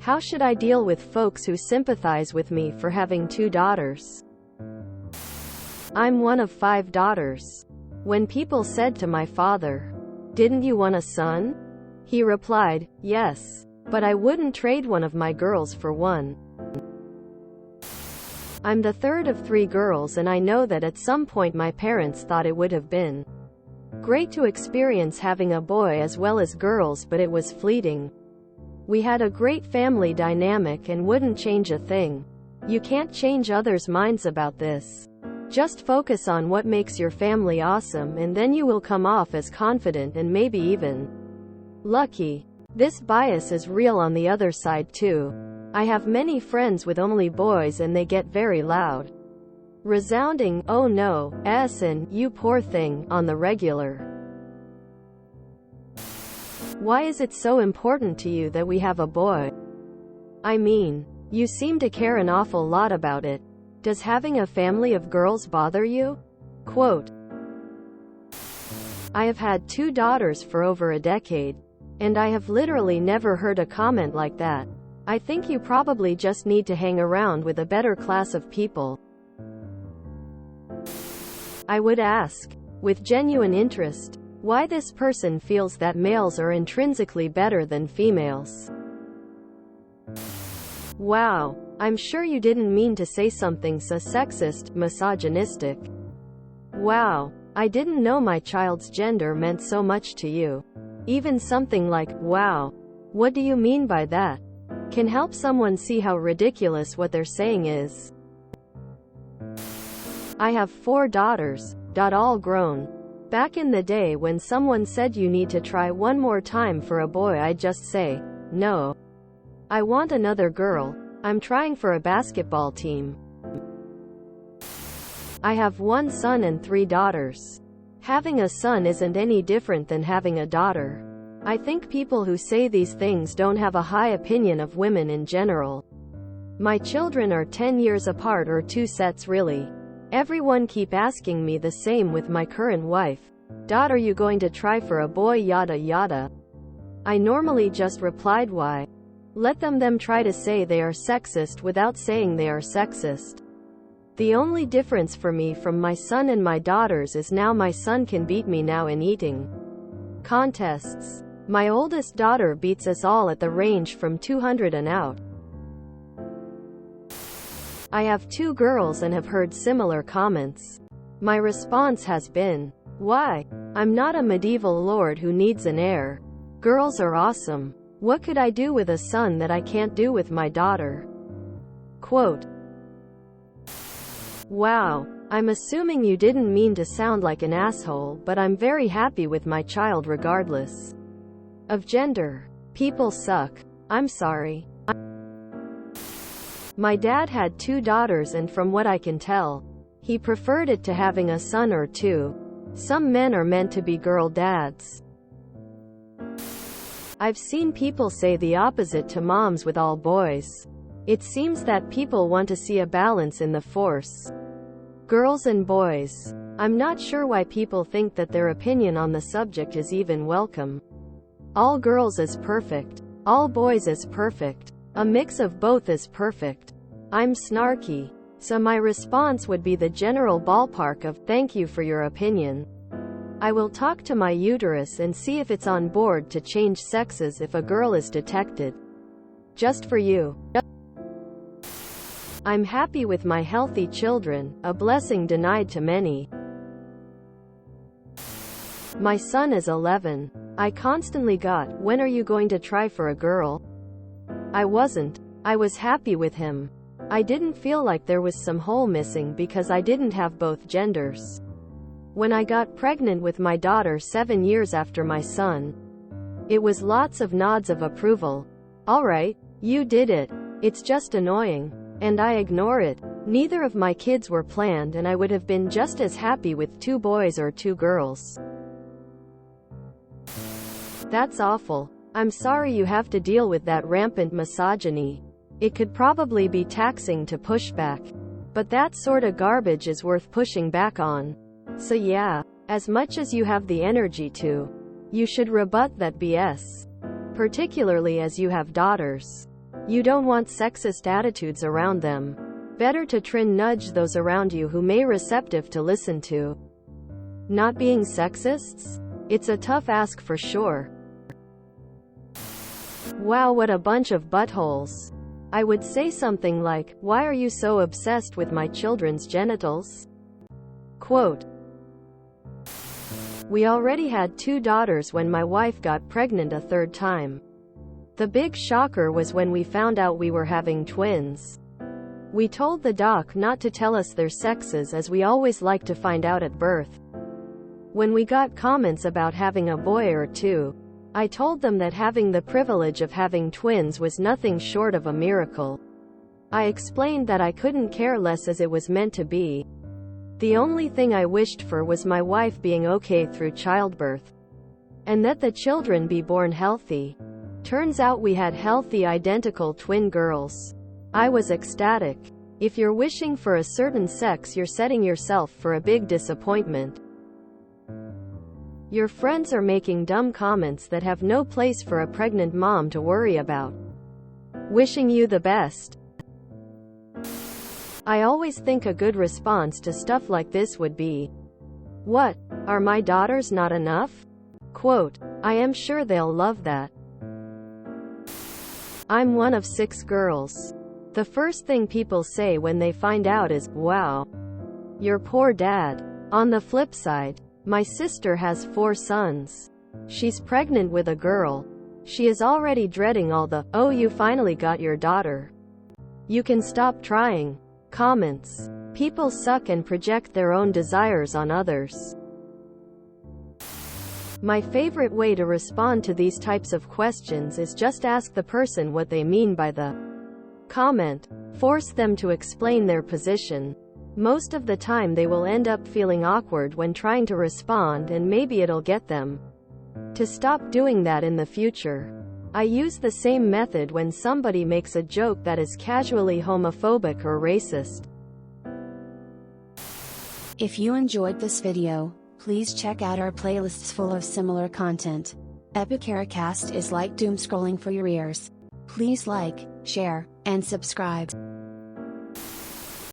How should I deal with folks who sympathize with me for having 2 daughters? I'm one of 5 daughters. When people said to my father, "Didn't you want a son?" he replied, "Yes, but I wouldn't trade one of my girls for one." I'm the third of 3 girls, and I know that at some point my parents thought it would have been great to experience having a boy as well as girls, but it was fleeting. We had a great family dynamic and wouldn't change a thing. You can't change others' minds about this. Just focus on what makes your family awesome, and then you will come off as confident and maybe even lucky. This bias is real on the other side too. I have many friends with only boys and they get very loud. Resounding, "Oh no, and you poor thing," on the regular. Why is it so important to you that we have a boy? I mean, you seem to care an awful lot about it. Does having a family of girls bother you? Quote, I have had 2 daughters for over a decade, and I have literally never heard a comment like that. I think you probably just need to hang around with a better class of people. I would ask, with genuine interest, why this person feels that males are intrinsically better than females. Wow, I'm sure you didn't mean to say something so sexist, misogynistic. Wow, I didn't know my child's gender meant so much to you. Even something like, "Wow, what do you mean by that?" can help someone see how ridiculous what they're saying is. I have 4 daughters, all grown. Back in the day when someone said you need to try one more time for a boy, I'd just say, "No. I want another girl. I'm trying for a basketball team." I have 1 son and 3 daughters. Having a son isn't any different than having a daughter. I think people who say these things don't have a high opinion of women in general. My children are 10 years apart, or 2 sets really. Everyone keep asking me the same with my current wife. "Are you going to try for a boy, yada yada?" I normally just replied, "Why? Let them try to say they are sexist without saying they are sexist." The only difference for me from my son and my daughters is now my son can beat me now in eating contests. My oldest daughter beats us all at the range from 200 and out. I have 2 girls and have heard similar comments. My response has been, "Why? I'm not a medieval lord who needs an heir. Girls are awesome. What could I do with a son that I can't do with my daughter?" Quote, Wow, I'm assuming you didn't mean to sound like an asshole, but I'm very happy with my child regardless of gender. People suck. I'm sorry. My dad had 2 daughters, and from what I can tell, he preferred it to having a son or 2. Some men are meant to be girl dads. I've seen people say the opposite to moms with all boys. It seems that people want to see a balance in the force. Girls and boys. I'm not sure why people think that their opinion on the subject is even welcome. All girls is perfect. All boys is perfect. A mix of both is perfect. I'm snarky. So my response would be the general ballpark of, "Thank you for your opinion. I will talk to my uterus and see if it's on board to change sexes if a girl is detected. Just for you. I'm happy with my healthy children, a blessing denied to many. My son is 11. I constantly got, 'When are you going to try for a girl?' I wasn't. I was happy with him. I didn't feel like there was some hole missing because I didn't have both genders. When I got pregnant with my daughter 7 years after my son, it was lots of nods of approval. 'All right, you did it. It's just annoying.' And I ignore it. Neither of my kids were planned, and I would have been just as happy with 2 boys or 2 girls. That's awful. I'm sorry you have to deal with that rampant misogyny. It could probably be taxing to push back. But that sort of garbage is worth pushing back on. So yeah, as much as you have the energy to, you should rebut that BS. Particularly as you have daughters. You don't want sexist attitudes around them. Better to nudge those around you who may receptive to listen to. Not being sexists? It's a tough ask for sure. Wow, what a bunch of buttholes. I would say something like, why are you so obsessed with my children's genitals? Quote, we already had 2 daughters when my wife got pregnant a 3rd time. The big shocker was when we found out we were having twins. We told the doc not to tell us their sexes as we always like to find out at birth. When we got comments about having a boy or 2, I told them that having the privilege of having twins was nothing short of a miracle. I explained that I couldn't care less as it was meant to be. The only thing I wished for was my wife being okay through childbirth. And that the children be born healthy. Turns out we had healthy identical twin girls. I was ecstatic. If you're wishing for a certain sex, you're setting yourself for a big disappointment. Your friends are making dumb comments that have no place for a pregnant mom to worry about. Wishing you the best. I always think a good response to stuff like this would be, what, are my daughters not enough? Quote, I am sure they'll love that. I'm one of 6 girls. The first thing people say when they find out is, wow, your poor dad. On the flip side, my sister has 4 sons. She's pregnant with a girl. She is already dreading all the, oh, you finally got your daughter. You can stop trying. Comments. People suck and project their own desires on others. My favorite way to respond to these types of questions is just ask the person what they mean by the comment. Force them to explain their position. Most of the time they will end up feeling awkward when trying to respond, and maybe it'll get them to stop doing that in the future. I use the same method when somebody makes a joke that is casually homophobic or racist. If you enjoyed this video, please check out our playlists full of similar content. Epicaricast is like doom scrolling for your ears. Please like, share, and subscribe.